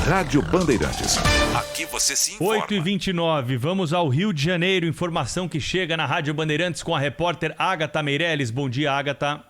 Rádio Bandeirantes. Aqui você se informa. 8h29, vamos ao Rio de Janeiro. Informação que chega na Rádio Bandeirantes com a repórter Agatha Meirelles. Bom dia, Agatha.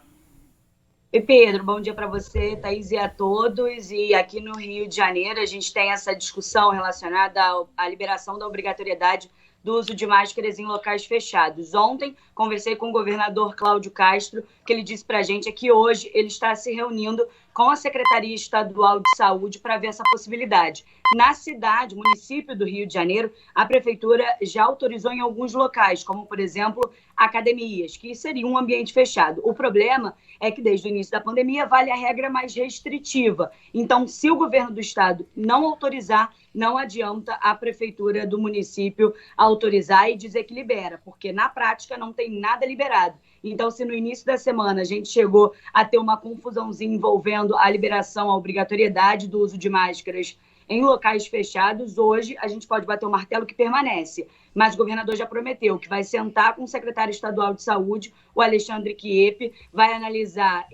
E Pedro, bom dia para você, Thaís, e a todos. E aqui no Rio de Janeiro a gente tem essa discussão relacionada à liberação da obrigatoriedade do uso de máscaras em locais fechados. Ontem, conversei com o governador Cláudio Castro, que ele disse para a gente é que hoje ele está se reunindo com a Secretaria Estadual de Saúde para ver essa possibilidade. Na cidade, município do Rio de Janeiro, a prefeitura já autorizou em alguns locais, como, por exemplo, academias, que seria um ambiente fechado. O problema é que, desde o início da pandemia, vale a regra mais restritiva. Então, se o governo do estado não autorizar, não adianta a prefeitura do município autorizar e dizer que libera, porque, na prática, não tem nada liberado. Então, se no início da semana a gente chegou a ter uma confusãozinha envolvendo a liberação, a obrigatoriedade do uso de máscaras em locais fechados, hoje a gente pode bater o martelo que permanece. Mas o governador já prometeu que vai sentar com o secretário estadual de saúde, o Alexandre Chiep, vai analisar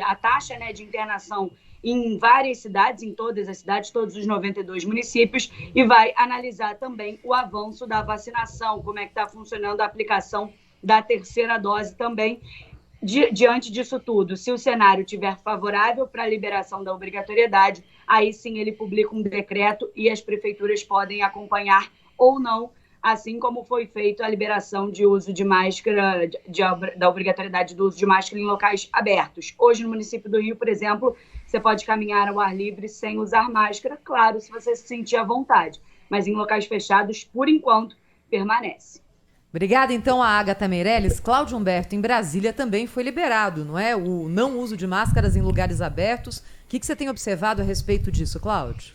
a taxa, né, de internação em várias cidades, em todas as cidades, todos os 92 municípios, e vai analisar também o avanço da vacinação, como é que está funcionando a aplicação da terceira dose também. Diante disso tudo, se o cenário estiver favorável para a liberação da obrigatoriedade, aí sim ele publica um decreto e as prefeituras podem acompanhar ou não, assim como foi feito a liberação de uso de máscara, da obrigatoriedade do uso de máscara em locais abertos. Hoje, no município do Rio, por exemplo, você pode caminhar ao ar livre sem usar máscara, claro, se você se sentir à vontade, mas em locais fechados, por enquanto, permanece. Obrigada, então, a Agatha Meirelles. Cláudio Humberto, em Brasília também foi liberado, não é? O não uso de máscaras em lugares abertos. O que você tem observado a respeito disso, Cláudio?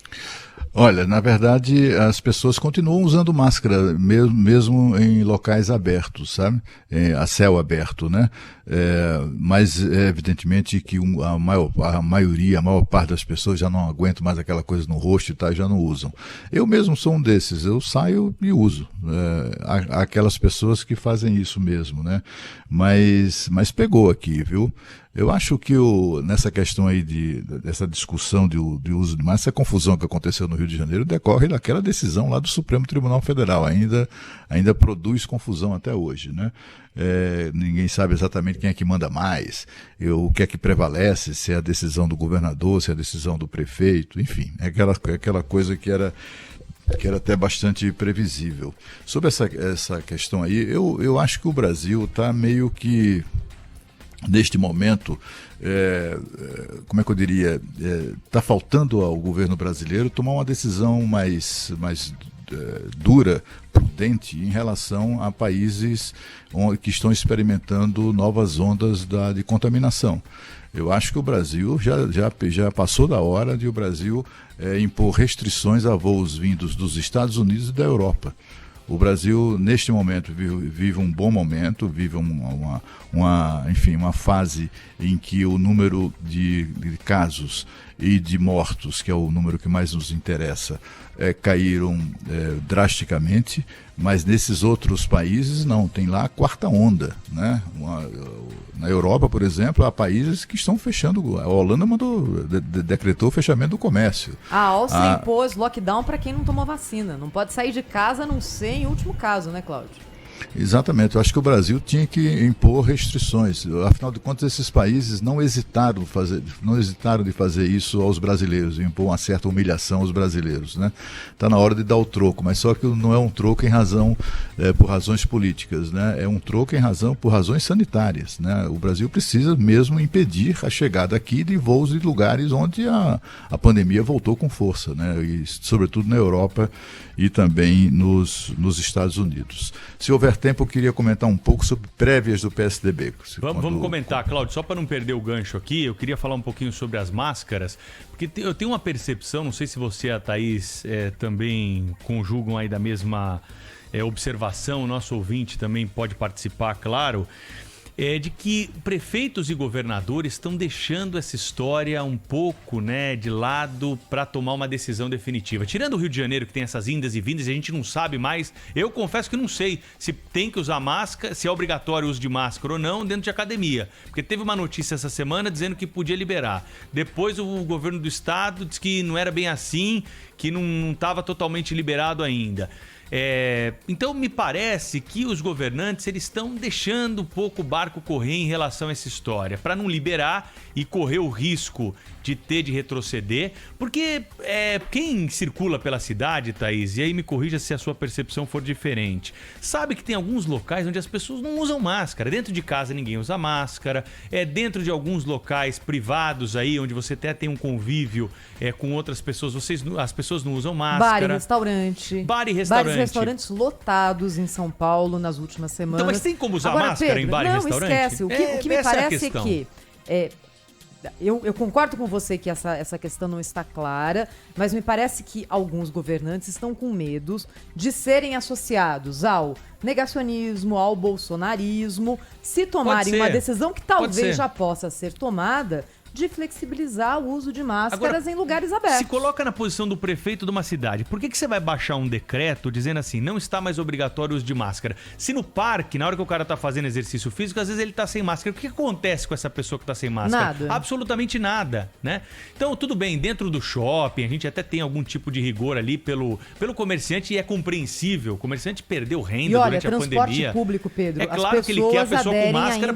Olha, na verdade, as pessoas continuam usando máscara, mesmo em locais abertos, sabe? A céu aberto, né? Mas é evidentemente que a maior parte das pessoas já não aguenta mais aquela coisa no rosto e tal, já não usam. Eu mesmo sou um desses, eu saio e uso. Há aquelas pessoas que fazem isso mesmo, né? Mas pegou aqui, viu? Eu acho que nessa questão aí dessa discussão de uso de máscara, essa confusão que aconteceu no Rio de Janeiro decorre daquela decisão lá do Supremo Tribunal Federal. Ainda produz confusão até hoje, né? Ninguém sabe exatamente quem é que manda mais, o que é que prevalece, se é a decisão do governador, se é a decisão do prefeito, enfim, é aquela coisa que era até bastante previsível. Sobre essa questão aí, eu acho que o Brasil está meio que, neste momento, como é que eu diria, está faltando ao governo brasileiro tomar uma decisão mais dura, prudente, em relação a países que estão experimentando novas ondas de contaminação. Eu acho que o Brasil já passou da hora de o Brasil impor restrições a voos vindos dos Estados Unidos e da Europa. O Brasil, neste momento, vive um bom momento, vive uma fase em que o número de casos e de mortos, que é o número que mais nos interessa, caíram drasticamente, mas nesses outros países não, tem lá a quarta onda, né? Na Europa, por exemplo, há países que estão fechando, a Holanda decretou o fechamento do comércio. A Áustria impôs lockdown para quem não tomou vacina, não pode sair de casa a não ser em último caso, né, Cláudio? Exatamente, eu acho que o Brasil tinha que impor restrições. Afinal de contas, esses países não hesitaram de fazer isso aos brasileiros, impor uma certa humilhação aos brasileiros, né? Está na hora de dar o troco, mas só que não é um troco por razões políticas, né? É um troco por razões sanitárias, né? O Brasil precisa mesmo impedir a chegada aqui de voos de lugares onde a pandemia voltou com força, né? E sobretudo na Europa e também nos Estados Unidos. Se houver tempo, eu queria comentar um pouco sobre prévias do PSDB. Vamos comentar, Cláudio, só para não perder o gancho aqui, eu queria falar um pouquinho sobre as máscaras, porque eu tenho uma percepção, não sei se você e a Thaís também conjugam aí da mesma observação, o nosso ouvinte também pode participar, claro. de que prefeitos e governadores estão deixando essa história um pouco, né, de lado para tomar uma decisão definitiva. Tirando o Rio de Janeiro, que tem essas indas e vindas, a gente não sabe mais. Eu confesso que não sei se tem que usar máscara, se é obrigatório o uso de máscara ou não dentro de academia. Porque teve uma notícia essa semana dizendo que podia liberar. Depois o governo do estado disse que não era bem assim, que não estava totalmente liberado ainda. Então me parece que os governantes eles estão deixando um pouco o barco correr em relação a essa história, para não liberar e correr o risco de retroceder, porque quem circula pela cidade, Thaís, e aí me corrija se a sua percepção for diferente, sabe que tem alguns locais onde as pessoas não usam máscara. Dentro de casa ninguém usa máscara, dentro de alguns locais privados aí, onde você até tem um convívio com outras pessoas, as pessoas não usam máscara. Bar e restaurante. Vários restaurantes lotados em São Paulo nas últimas semanas. Então, mas tem como usar máscara, Pedro, em bar e restaurante? Não, esquece. O que me parece é que... Eu concordo com você que essa questão não está clara, mas me parece que alguns governantes estão com medo de serem associados ao negacionismo, ao bolsonarismo, se tomarem uma decisão que talvez já possa ser tomada, de flexibilizar o uso de máscaras em lugares abertos. Se coloca na posição do prefeito de uma cidade, por que você vai baixar um decreto dizendo assim, não está mais obrigatório o uso de máscara? Se no parque, na hora que o cara tá fazendo exercício físico, às vezes ele tá sem máscara, o que acontece com essa pessoa que tá sem máscara? Nada. Absolutamente nada, né? Então, tudo bem, dentro do shopping, a gente até tem algum tipo de rigor ali pelo comerciante e é compreensível. O comerciante perdeu renda durante a pandemia. Transporte público, Pedro, é claro que ele quer a pessoa com máscara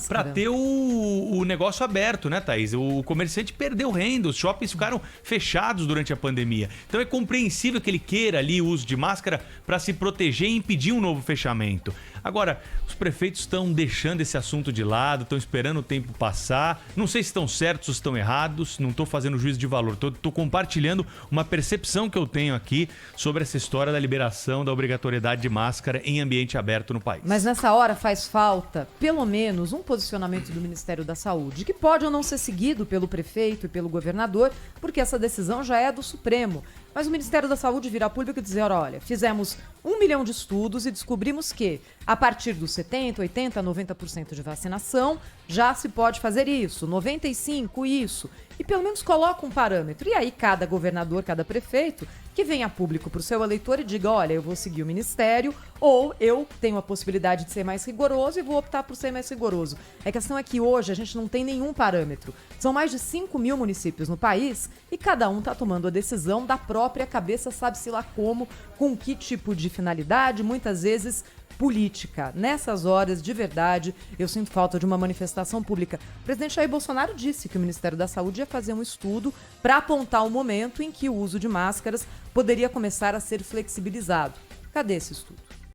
para ter o o negócio aberto, né, Thaís? O comerciante perdeu renda, os shoppings ficaram fechados durante a pandemia. Então é compreensível que ele queira ali o uso de máscara para se proteger e impedir um novo fechamento. Agora, os prefeitos estão deixando esse assunto de lado, estão esperando o tempo passar. Não sei se estão certos ou estão errados, não estou fazendo juízo de valor. Estou compartilhando uma percepção que eu tenho aqui sobre essa história da liberação da obrigatoriedade de máscara em ambiente aberto no país. Mas nessa hora faz falta, pelo menos, um posicionamento do Ministério da Saúde, que pode ou não ser seguido pelo prefeito e pelo governador, porque essa decisão já é do Supremo. Mas o Ministério da Saúde vir a público e dizer, olha, fizemos 1 milhão de estudos e descobrimos que, a partir dos 70%, 80%, 90% de vacinação, já se pode fazer isso, 95% isso. E pelo menos coloca um parâmetro. E aí cada governador, cada prefeito, que venha a público para o seu eleitor e diga, olha, eu vou seguir o Ministério, ou eu tenho a possibilidade de ser mais rigoroso e vou optar por ser mais rigoroso. A questão é que hoje a gente não tem nenhum parâmetro. São mais de 5 mil municípios no país e cada um está tomando a decisão da própria cabeça, sabe-se lá como, com que tipo de finalidade, muitas vezes política. Nessas horas, de verdade, eu sinto falta de uma manifestação pública. O presidente Jair Bolsonaro disse que o Ministério da Saúde ia fazer um estudo para apontar o momento em que o uso de máscaras poderia começar a ser flexibilizado. Cadê esse estudo?